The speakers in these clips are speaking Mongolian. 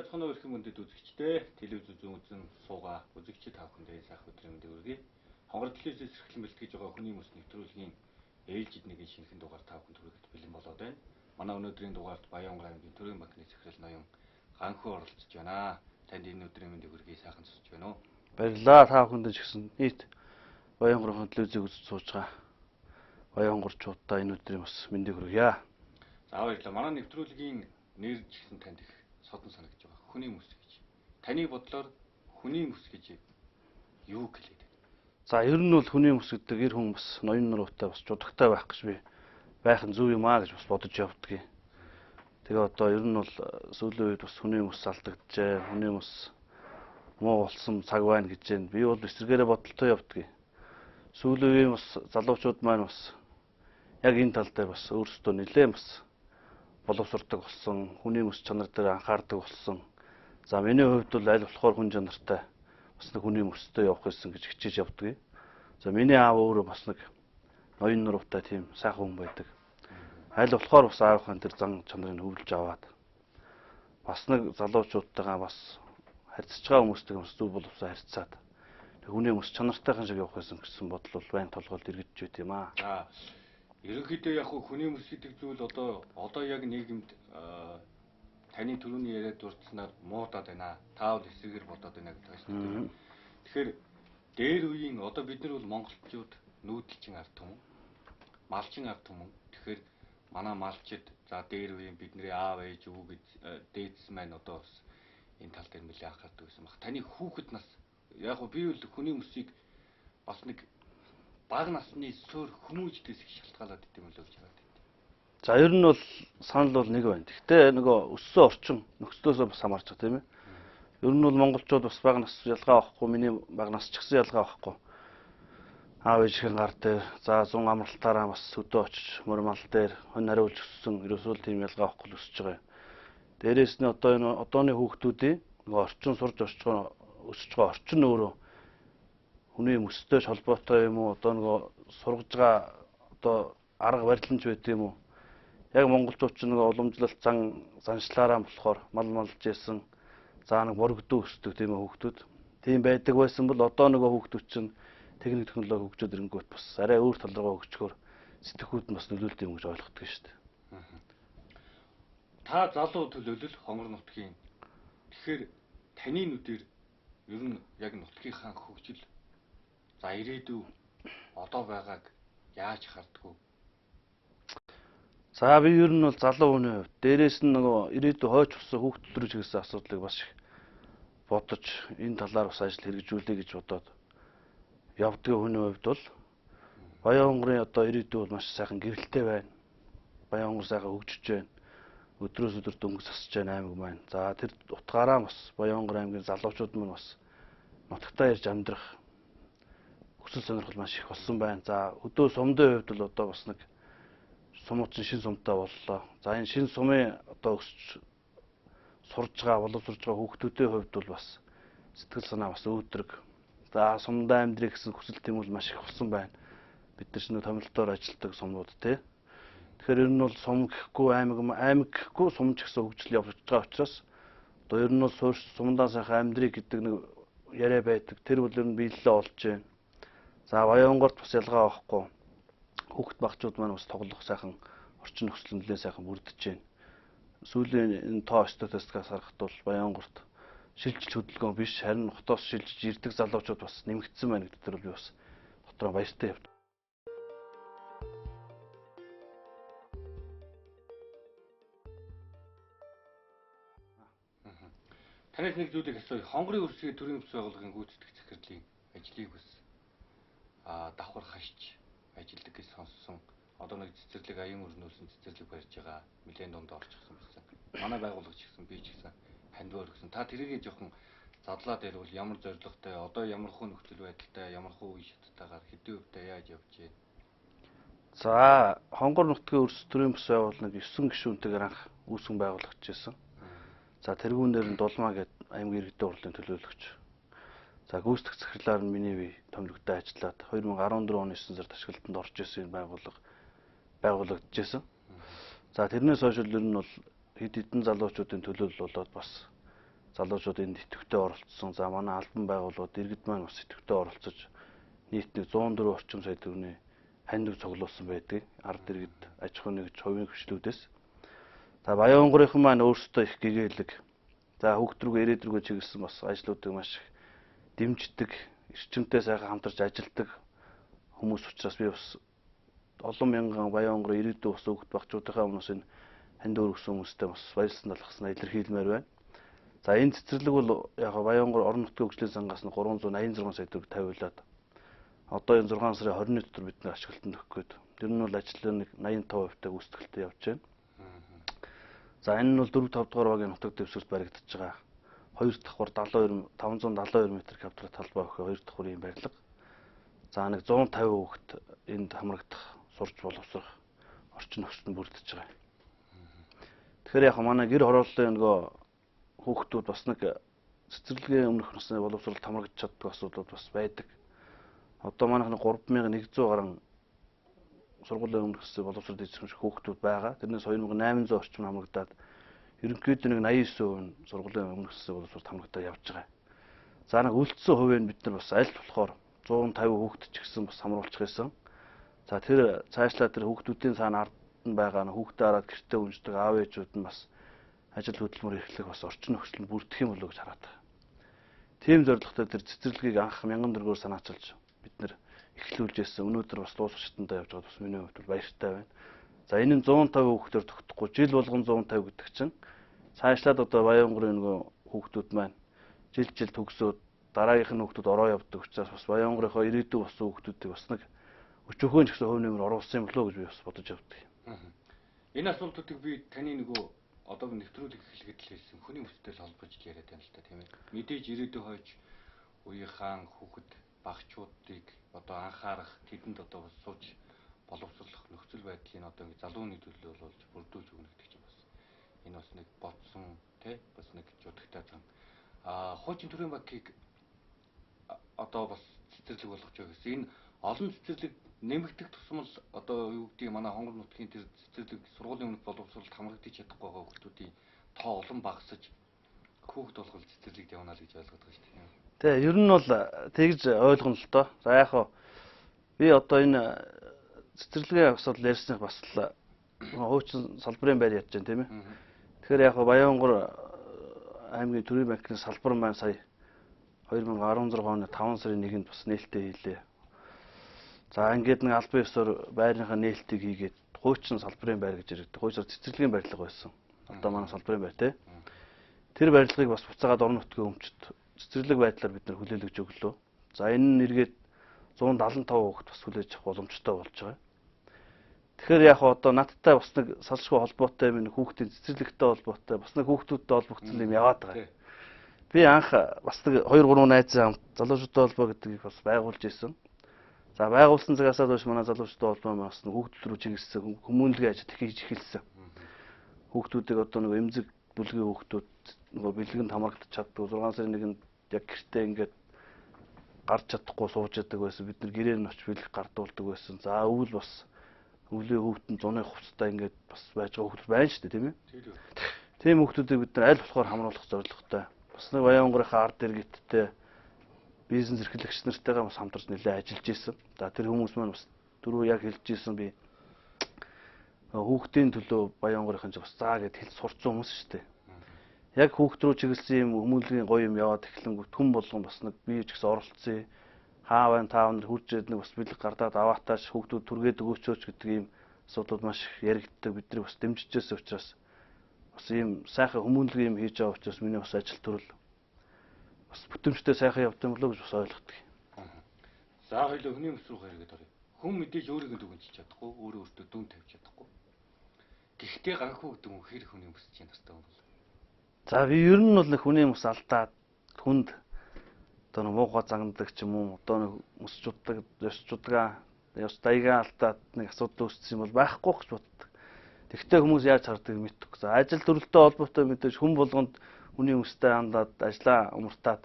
байцгаана өрх мөндөд үзэгчдээ телевиз үзэн суугаа үзэгчид та бүхэндээ сайхан өдрийн мэндийг хүргэе. Хонгор телевизээс эрхлэн бэлтгэж байгаа хүний мөс нэвтрүүлгийн ээлжид нэгэн шинэхэн дугаар та бүхэнд хүргэж бэлэн болоод байна. Манай өнөөдрийн дугаард Баянгар аймгийн Төрийн банкны захирал ноён Ганхүү оролцож байна. Танд энэ өдрийн мэндийг хүргэе, сайхан сонсож байна уу? Баярлалаа та бүхэнд ч гэсэн нийт Баянгар телевизийг үзэж сууж байгаа Баянгарчуудаа энэ өдрийн бас мэндийг хүргье. За баярлалаа. Манай нэвтрүүлгийн нэр ч гэсэн танд их содон санагдаж байгаа. Хүний мөс гэж. Таны бодлоор хүний мөс гэж юу гэлээд байна? За ер нь бол хүний мөс гэдэг эр хүн бас ноён нуруутай бас жудагтай байх гэж би байх нь зөв юм аа гэж бас бодож явдгийг. Тэгээ одоо ер нь бол сүүлийн үед бас хүний мөс алдагджээ. Хүний мөс муу болсон цаг байна гэж байна. Би бол эсрэгээрээ бодолтой явдгийг. Сүүлийн үеийн бас залуучууд маань бас яг энэ тал дээр бас өөрсдөө нэлээд бас боловсрдог болсон, хүний мөс чанар дээр анхаардаг болсон. За миний хувьд бол аль болохоор хүн чанартай бас нэг хүний мөстэй явах гэсэн гэж хичээж явдгийг. За миний аав өөрөө бас нэг ноён нуруутай тийм сайхан хүн байдаг. Аль болохоор бас аавынхаа тэр зан чанарыг хөвлөж аваад бас нэг залуучуудтайгаа бас харьцаж байгаа хүмүүстэй бас зөв боловсроо харьцаад хүний мөс чанартайхан шиг явах гэсэн бодол бол байн толгойд иргэж байт юм аа. За ерөнхийдөө яг хүний мөс гэдэг зүйл одоо яг нийгэмд таны түрүүний яриад дурдсанаар муудаад байна. Та бол эсрэгээр бодоод байна гэдэг байна. Тэгэхээр дээр үеийн одоо бид нар бол монголчууд нүүдэлчин ард түмэн, малчин ард түмэн. Тэгэхээр манай малчид за дээр үеийн бидний аав ээж өвөг дээдс маань одоо бас энэ тал дээр нэлээд анхаардаг байсан баг. Таны хүүхэд нас яг би бол хүний мөсийг бас нэг бага насны суур хүмүүждээс их шалтгаалаад идэв юм л гэж байна. За ер нь бол санал бол нэг байна. Гэхдээ нөгөө өссөн орчин нөхцлөөсөө бас хамаарч байгаа тийм ээ. Ер нь бол монголчууд бас бага нас ялгаа авахгүй, миний бага нас ч гэсэн ялгаа авахгүй. Аав ээжийн гар дээр за 100 амралтаараа бас өдөө очиж мөрмал дээр хонь хариулж өссөн ерөөсөө тийм ялгаа авахгүй л өсөж байгаа юм. Дээрээс нь одоо энэ одооны хүүхдүүдийн нөгөө орчин сурж өсөж байгаа орчин өөрөө хүний мөстэй холбоотой юм уу? Одоо нөгөө сургаж байгаа одоо арга бариланч байт юм уу? Яг монголчууд ч нөгөө уламжлалт заншлаараа болохоор малж ийсэн за нэг борогдуу өсдөг тийм ээ хүүхдүүд. Тийм байдаг байсан бол одоо нөгөө хүүхдүүд чинь техник технологи хөгжөөд ирэнгүүт бас арай өөр тал руу хөгжөхөөр сэтгхүүд нь бас нөлөөлт юм гэж ойлгодог шүү дээ. Та залуу төлөөлөл хонгор нутгийн. Тэгэхээр таны нүдээр ер нь яг нутгийнхаа хөгжил за ирээдүй одоо байгааг яаж харддаг вэ? За би ер нь бол залуу хүний хувьд дээрээс нь нөгөө ирээдүй хойч болсон хүүхд төрөж гэсэн асуудлыг бас их бодож энэ талаар бас ажил хэрэгжүүлэе гэж бодоод явдгийн хүний хувьд бол Баянгарын одоо ирээдүй бол маш сайхан гэрэлтэй байна. Баянгар сайхан хөгжиж байна. Өдрөөс өдөрт өнгөс асж байна аймаг маань. За тэр утгаараа бас Баянгар аймгийн залуучууд маань бас нутагтаа ирж амьдрах хүсэл сонирхол маш их болсон байна. За өдөө сумдын хувьд бол одоо бас нэг сумууд шин сумтай боллоо. За энэ шин сумын одоо өсч сурж байгаа, боловсрж байгаа хүүхдүүдийн хувьд бол бас сэтгэл санаа бас өөдрөг. За сумдаа амьдрэх гэсэн хүсэл тэмүүлэл маш их болсон байна. Бид нар ч нэг томилтоор ажилладаг сумууд тий. Тэгэхээр ер нь бол сум гэхгүй аймаг гэхгүй сум ч гэсэн хөгжил явж байгаа учраас одоо ер нь бол сумдаа сайхан амьдрий гэдэг нэг яриа байдаг. Тэр бол ер нь биелэлээ олж байна. За Баянгарт бас ялгаа авахгүй. Хүүхд багчууд маань бас тоглох сайхан орчин нөхцөл нэлээд сайхан бүрдэж байна. Сүүлийн энэ тоо статистикаас харахад бол Баянгарт шилжилт хөдөлгөөн биш харин хотоос шилжиж ирдэг залуучууд бас нэмэгдсэн байна гэдэг дээр би бас дотроо баяртай явд. Танаас нэг зүйлийг асууя. Хонгорын өрсгийн төрийн бүс байгууллагын гүйцэтгэх захирлын ажлыг бас давхар хашиж ажилладаг гэж сонссон. Одоо нэг цэцэрлэг аян өрнүүлсэн цэцэрлэг барьж байгаа. Нэлээд дунд орчихсон байсан. Манай байгууллага ч гэсэн би ч гэсэн хандив өргөсөн. Та тэрийгээ жоохон задлаад ярил ямар зорилготой, одоо ямар хөө нөхцөл байдалтай, ямар хөө үе шаттайгаар хэдэн хувьтай яаж явж байна? За Хонгор нутгийн өрс төрийн бүс байгууллагыг 9 гишүүнтэйгээр анх үүсгэн байгуулагдаж байсан. За тэргүүнээр нь Дулмаа гэдэг аймгийн иргэдийн хурлын төлөөлөгч. За гүйцэтгэх захирлаар нь миний бие томилогдсон ажиллаад 2014 оны 9 сард ашиглалтанд орж исэн байгууллага байгуулагдаж исэн. За тэрнээс хойш ер нь бол хэд хэдэн залуучуудын төлөөлөл болоод бас залуучууд энд идэвхтэй оролцсон. За манай албан байгууллагууд иргэд маань бас идэвхтэй оролцож нийт нэг 104 орчим сая төгрөгийн хандив цуглуулсан байдаг. Ард иргэд аж ахуй нэгж хувийн хвшлүүдээс. За Баянгорынхан маань өөрсдөө их гэгээлэг. За хүүхд рүүгээ ирээд рүүгээ чиглэсэн бас ажлуудыг маш их дэмждэг, эрчимтэй сайхан хамтарч ажилладаг хүмүүс учраас би бас олон мянган Баянгор ирээдүйн ус хүүхд багчуудынхаа өмнөөс энэ хандив өргөсөн хүмүүстээ бас баярлсан талхснаа илэрхийлмээр байна. За энэ цэцэрлэг бол яг Баянгор орон нутгийн хөгжлийн сангаас нь 386 сая төгрөг тавиулаад одоо энэ 6 сарын 20-ны дотор бид нэр ашиглалтанд өгөх гээд. Тэр нь бол ажлын нэг 85%-тай гүйцэтгэлтэй явж байна. За энэ нь бол 4-5 дугаар багийн нутаг дэвсгэрт баригдаж байгаа. 2 давхар 572 м квадрат талбай өгөх 2 давхрын барилга. За нэг 150 хүүхэд энд хамрагдах, сурч боловсрох орчин нөхцөл нь бүрдэж байгаа. Тэгэхээр яг манай гэр хорооллын нөгөө хүүхдүүд бас нэг цэцэрлэгийн өмнөх насны боловсролд хамрагдаж чаддаг асуудлууд бас байдаг. Одоо манайх нэг 3100 гаруй сургуулийн өмнөх насны боловсролд эзэмших хүүхдүүд байгаа. Тэрнээс 2800 орчим хамрагдаад ерөнхийдөө нэг 89% нь сургуулийн өмнөх насны боловсролд хамрагдаад явж байгаа. За нэг үлдсэн хувийг бид нар бас аль болохоор 150 хүүхэд ч гэсэн бас хамруулчих байсан. За тэр цаашлаа тэр хүүхдүүдийн цаана ард нь байгаа хүүхдээ хараад гэртээ үнждэг аав ээжүүд нь бас ажил хөдөлмөр эрхлэх бас орчин нөхцөл нь бүрдэх юм болов гэж хараад байгаа. Тийм зорилготой тэр цэцэрлэгийг анх 1000 төгрөгөөр санаачилж бид нэр эхлүүлж ирсэн. Өнөөдөр бас дуусгачтандаа явж байгаа бас миний хувьд баяртай байна. За энэ нь 150 хүүхдээр тогтохгүй жил болгон 150 гэдэг чинь цаашлаад одоо Баянгорын нөгөө хүүхдүүд маань жил төгсөөд дараагийнх нь хүүхдүүд ороо явдаг учраас бас Баянгорынхоо ирээдүйн болсон хүүхдүүдийг бас нэг өчөөхөн ч гэсэн хувь нэмэр оруулсан юм болоо гэж би бас бодож явдаг. Энэ асуултуудыг би таны нөгөө одоо нэвтрүүлэг эхлэхэд л хэлсэн хүний мөстэй холбож яриад байна л та тийм ээ. Мэдээж ирээдүйн хойч үеийнхэн хүүхэд багчуудыг одоо анхаарах тэдэнд одоо бас сууж боловсруулах нөхцөл байдлын одоо ингэ залууны төлөө болж бүрдүүлж өгнө гэдэг чинь бас энэ бас нэг бодсон тий бас нэг жудагтай зам. Хуучин төрийн банкыг одоо бас цэцэрлэг болгож байгаа гэсэн. Энэ олон цэцэрлэг нэмэгдэх тусмал одоо юу гэдгийг манай Хонгор нутгийн тэр цэцэрлэг сургуулийн өмнөх боловсролд хамрагдаж чадахгүй байгаа хүмүүсийн тоо олон багасаж хүүхд болгол цэцэрлэгт явна л гэж ойлгоод байгаа шүү дээ. Тэгээ ер нь бол тэгж ойлгоно л доо. За яг хоо би одоо энэ цэцэрлэгийн асуудал ярьсныг бас л хуучин салбарын байр яаж байна тийм ээ. Тэгэхээр яг хоо Баянгор аймгийн төрийн банкны салбар маань сая 2016 оны 5 сарын 1-нд бас нээлттэй хийлээ. За ингээд нэг албан ёсоор байрныхаа нээлтийг хийгээд хуучин салбарын байр гэж яригддаг. Хуучаар цэцэрлэгийн барилга байсан. Одоо манай салбарын байр тий. Тэр барилгыг бас буцаагаад орон нутгийн өмчт цэцэрлэг байдлаар бид нар хүлээлгэж өглөө. За энэ нь эргээд 175 хүүхэд бас хүлээж авах боломжтой болж байгаа. Тэгэхээр яг одоо надтай бас нэг салшгүй холбоотой юм хүүхдийн цэцэрлэгтэй холбоотой бас нэг хүүхдүүдтэй холбогдсон юм яваад байгаа. Би анх бас нэг 2 3 найзын хамт залуучуудтай холбоо гэдгийг бас байгуулж ирсэн. За байгуулсан цагаасаа хойш манай залуучуудтай холбоо бас нэг хүүхдүүд рүү чиглэсэн хүмүүнлэгийн ажил хийж эхэлсэн. Хүүхдүүдийг одоо нэг эмзэг бүлгийн хүүхдүүд нөгөө бэлгэнд хамрагдаж чаддаг 6 сарын 1-нд яг гэртээ ингээд гарч чадахгүй сууж яадаг байсан. Бид нар гэрээр нь очиж бэлэг гардуулдаг байсан. За өвөл бас өвлийн хүүхдэн зуны хувцастай ингээд бас байж байгаа хүүхдүүд байна шүү дээ тийм ээ. Тийм хүүхдүүдийг бид нар аль болохоор хамруулах зорилготой. Бас нэг Баянгорынхаа ард иргэдтэй бизнес эрхлэгч нартайгаа бас хамтарч нэлээд ажиллаж исэн. За тэр хүмүүс маань бас дөрөв яг хэлж исэн би хүүхдийн төлөө Баянгорынхан ч бас заа гэд хэлж сурцсан хүмүүс шүү дээ. Яг хүүхд рүү чиглэсэн юм хүмүүнлэгийн гоё юм яваад эхлэнгүүт хүн болгон бас нэг бие ч гэсэн оролцсон. Хаа байна таа нар хурж ирээд нэг бас бэлэг гардаад аваатааш хүүхдүүд түргээд өгөөчөөч гэдэг ийм асуудлууд маш их яригддаг. Бидний бас дэмжижсэн учраас бас ийм сайхан хүмүүнлэгийн юм хийж байгаа учраас миний бас ажил төрөл бас бүтэмжтэй сайхан явд юм болоо гэж бас ойлгодог. За хоёул хүний мөс рүү хэрэгэд орё. Хүн мэдээж өөрийгөө дүгнэж чадахгүй, өөрөө өөртөө дүн тавьж чадахгүй. Гэхдээ ганхуу гэдэг хүн хэр хүний мөс чинь настай юм бол. За би ер нь бол нэг хүний мөс алдаад хүнд одоо нэг муухай загнадаг ч юм уу, одоо нэг мөсчуддаг, ёсчудгаа, ёс даягаа алдаад нэг асуудал үүссэн юм бол байхгүй гэж боддог. Тэгвэл хүмүүс яаж хардгийг мэддэг. За ажил төрөлтэй холбоотой мэдээж хүн болгонд хүний мөстэй хандаад ажлаа умартаад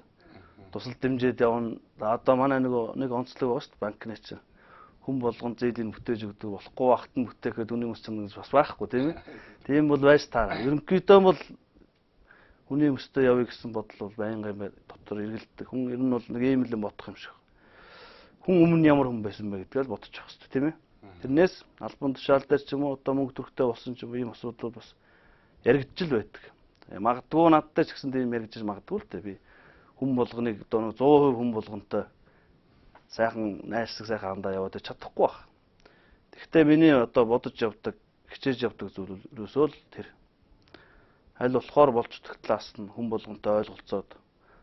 тусал дэмжиж явна. Одоо манай нэг онцлог байна шүү дээ банкны чинь. Хүн болгон зээлийн бүтээж өгдөг болохгүй багт нь бүтээхэд хүний мөс чинь бас байхгүй тийм ээ. Тийм бол байж таараа. Ерөнхийдөө бол Хүний мөстэй явъя гэсэн бодол бол байнгын дотор эргэлдэх. Хүн ер нь бол нэг ийм л бодох юм шиг. Хүн өмнө ямар хүн байсан бэ гэдгээ л бодож явах хэрэгтэй тийм ээ. Тэрнээс албан тушаал дээр ч юм уу одоо мөнгө төрхтэй болсон ч юм уу ийм асуудлууд бас яригдж л байдаг. Магадгүй надтай ч гэсэн тийм яригдж магадгүй л дээ. Би хүн болгоныг одоо 100% хүн болгонтой сайхан найрсаг сайхан андаа яваад чадахгүй баг. Гэхдээ миний одоо бодож явдаг, хичээж явдаг зүйлөөсөө л тэр. Аль болохоор болж идэх талаас нь хүн болгонтой ойлголцоод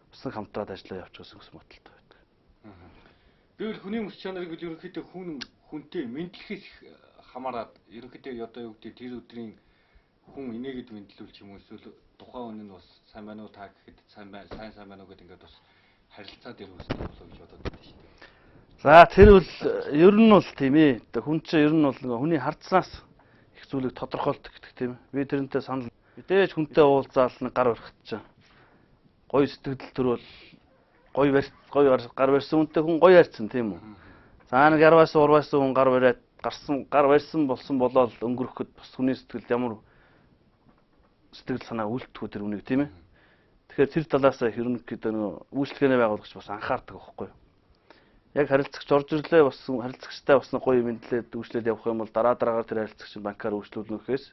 бас нэг хамтраад ажиллаа явуулчихсан гэсэн бодолтой байдаг. Гэвэл хүний мөс чанарыг ерөнхийдөө хүнтэй мэдлэхээс хамаарат ерөнхийдөө одоо юу гэдэг тэр өдрийн хүн инээгээд мэдлүүлж юм эсвэл тухайн хүн нь бас сайн байна уу та гэхэд сайн байна уу гэдэг ингээд бас харилцаа дээр үүсгэх болов гэж бодоод байдаг шүү дээ. За тэр бол ер нь бол тийм ээ. Хүн чинь ер нь бол нэг хүний хардснаас их зүйлийг тодорхойлдог гэдэг тийм ээ. Би тэрнтэй санал мэдээж хүнтэй уулзаал нэг гар барих чинь гоё сэтгэл төрөл гоё гар барьсан хүнтэй хүн гоё ярьсан тийм үү. За нэг ярваас урваас хүн гар бариад гар барьсан болсон болоод өнгөрөхөд бас хүний сэтгэлд ямар сэтгэл санаа үлдэхгүй тэр үнийг тийм ээ. Тэгэхээр тэр талаас ерөнхийдөө нэг үйлчлэгээний байгуулагч бас анхаардаг байхгүй юу. Яг харилцагч орж ирлээ бас харилцагчтай бас гоё мэдлээд үйлчлээд явах юм бол дараагаар тэр харилцагч банкаар үйлчлүүлнөхөөс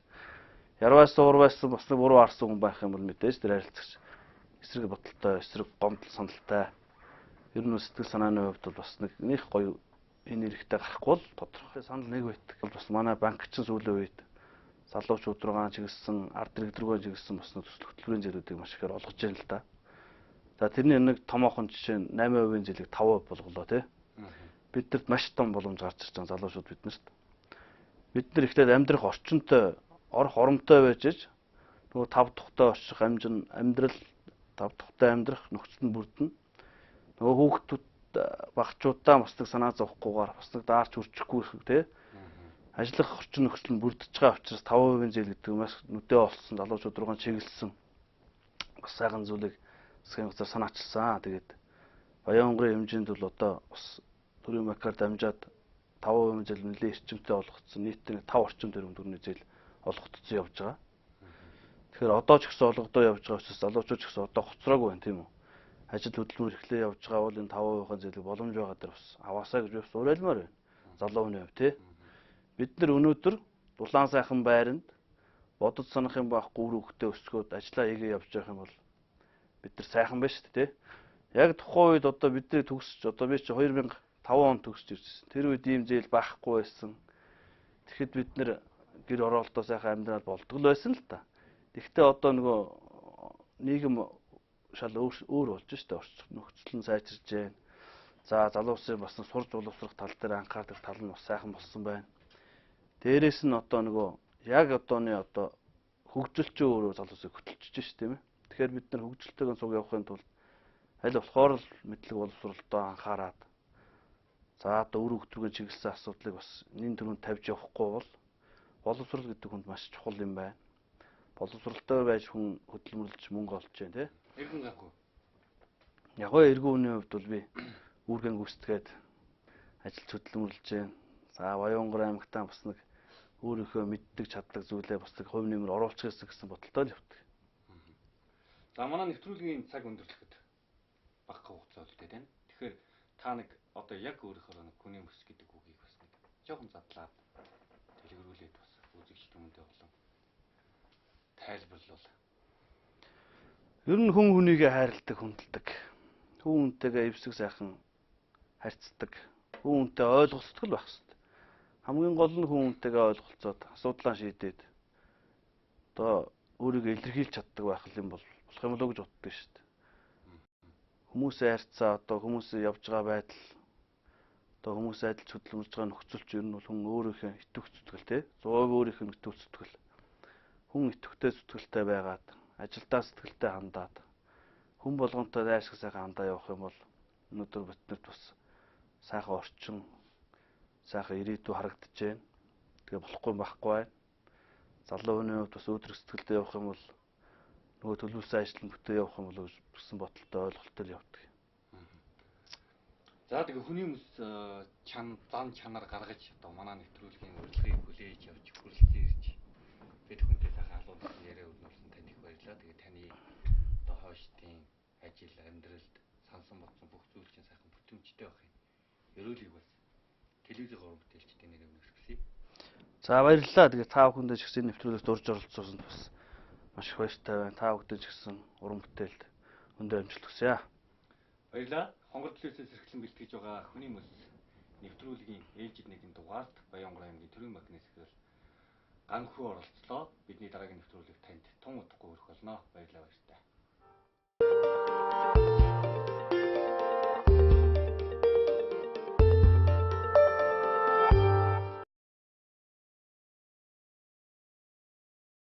ярваас урваас бас нэг буруу харсан хүн байх юм бол мэдээж тэр харилцагч эсрэг бодолтой, эсрэг гомдол саналтай ер нь сэтгэл санааны хувьд бол бас нэг гоё энэ эрэхтэй гарахгүй л тодорхой санал нэг байдаг. Бас манай банкчин сүүлийн үед залуучууд руугаа чиглэсэн, ард иргэд рүүгээ чиглэсэн бас нэг төсөл хөтөлбөрийн зээлүүдийг маш ихээр олгож байна л да. За тэрний нэг томоохон жишээ нь 8% зээлийг 5% болголоо тий. Биднэрт маш том боломж гарч ирж байгаа залуучууд биднэрт. Бид нар ихлээр амьдрах орчинтой, орох оромтой байж иж нөгөө тав тухтай очих амьдрал, тав тухтай амьдрах нөхцөл нь бүрдэнэ. Нөгөө хүүхдүүд багчуудаа бас нэг санаа зовхгүйгээр бас нэг даарч үрчихгүй тий. Ажиллах орчин нөхцөл нь бүрдэж байгаа учраас 5% зээл гэдэг маш нүдээ олсон залуучууд руугаа чиглэсэн бас сайхан зүйлийг засгийн газар санаачилсан. Тэгээд Баянгарын хэмжээнд бол одоо бас төрийн банкар дамжаад 5% зээл нэлээд эрчимтэй олгогдсон. Нийтдээ 5 орчим төгрөг төгрөгийн зээл олгогдсон явж байгаа. Тэгэхээр одоо ч гэсэн олгодоо явж байгаа учраас залуучууд ч гэсэн одоо хоцроогүй байна тийм үү. Ажил хөдөлмөр эхлээ явж байгаа бол энэ 5% зээлийг боломж байгаа дээр бас аваасаа гэж бас уриалмаар байна. Залуу хүний хувьд тий. Бид нар өнөөдөр дулаан сайхан байранд бодож санах юм байхгүй үр хөвгтөө өсгөөд ажиллаа хийгээ явж байгаа юм бол бид нар сайхан байна шүү дээ тий. Яг тухайн үед одоо бидний төгсөж одоо би чи 2005 онд төгсөж ирсэн. Тэр үед ийм зээл байхгүй байсан. Тэгэхэд бид нэр гэр ороолтоо сайхан амьдрал болдог л байсан л та. Тэгэхдээ одоо нөгөө нийгэм шал өөр болж штэ орчин нөхцөл нь сайжирж байна. За залуусын бас сурж боловсрох тал дээр анхаардаг тал нь бас сайхан болсон байна. Дээрээс нь одоо нөгөө яг одооны одоо хөгжилчөө өөрөө залуусыг хөтөлчихөж штэ тийм ээ. Тэгэхээр бид нар хөгжилтэйгэн цуг явахын тулд аль болохоор л мэдлэг боловсролдоо анхаарад. За одоо үр хөвгтрүүгээ чиглэсэн асуудлыг бас нэн төрөнд тавьж явахгүй бол боловсрол гэдэг хүнд маш чухал юм байна. Боловсролтой байж хүн хөдөлмөрлөж мөнгө олж जैन тий. Эргэн гаггүй. Яг гоо эргэн үний хувьд бол би үүргэн гүйцэтгээд ажилч хөдөлмөрлөж जैन. За Баянгарын аймагтаа бас нэг өөрийнхөө мэддэг чаддаг зүйлээ бас нэг хувь нэмэр оруулах гэсэн бодолтой л явдаг. За манай нэвтрүүлгийн цаг өндөрлөхөд багах хугацаа үлдээд байна. Тэгэхээр та нэг одоо яг өөрийнхөө нэг хүний мөс гэдэг үгийг бас нэг жоохон задлаад дэлгэрүүлээд бас үзэгч хүмүүстээ болон тайлбарлуул. Ер нь хүн хүнийгээ хайрладаг, хүндэлдэг. Хүн хүнтэйгээ эвсэг сайхан харьцдаг. Хүн хүнтэй ойлголцдог л байх хэрэгтэй. Хамгийн гол нь хүн хүнтэйгээ ойлголцоод асуудлаа шийдээд одоо өөрийгөө илэрхийлж чаддаг байх юм бол болох юм болоо гэж боддог шүү дээ. Хүмүүсээ харьцаа одоо хүмүүсээ явж байгаа байдал одоо хүмүүсээ адилж хөдөлмөрж байгаа нөхцөлч ер нь бол хүн өөрийнхөө итгэх зүтгэл тий 100% өөрийнхөө итгэх зүтгэл хүн итгэвтэй зүтгэлтэй байгаад ажилдаа сэтгэлтэй хандаад хүн болгонтой дайршиг сайхан хандаа явах юм бол өнөөдөр биднэрт бас сайхан орчин сайхан ирээдүй харагдаж байна. Тэгээ байхгүй байна. Залуу хүний хувьд бас өдрөг сэтгэлтэй явах юм бол нөгөө төлөвлөсөн ажил нь бүтээ явах юм бол гэсэн бодолтой ойлголттой явдаг. За тэгээ хүний мэс зан чанар гаргаж одоо манай нэвтрүүлгийн урилгыг хүлээж авч хүрэлцэн ирж бид хүнтэй сайхан алуулсан яриа өрнүүлсэн танд их баярлалаа. Тэгээ таны хойш тийм ажил амьдралд сансан бодсон бүх зүйл чинь сайхан бүтэмжтэй байх юм. Ерөөлийг бас телевизийн уран бүтээлчдийн нэр өмнө өсгөсэй. За баярлалаа. Тэгээ та бүхэндээ ч гэсэн нэвтрүүлэгт урьж оролцсонд бас маш их баяртай байна. Та бүхэндээ ч гэсэн уран бүтээлд өндөр амжилт хүсье. Баярлалаа. Хонгор төлөөсөө сэргэлэн бэлтгэж байгаа хүний мөс нэвтрүүлгийн ээлжид нэгэн дугаард Баянгар аймгийн төрийн банкнаас ихэл ган хүү оролцлоо. Бидний дараагийн нэвтрүүлэг танд тун удахгүй хүрэх болно. Баярлалаа баяртай.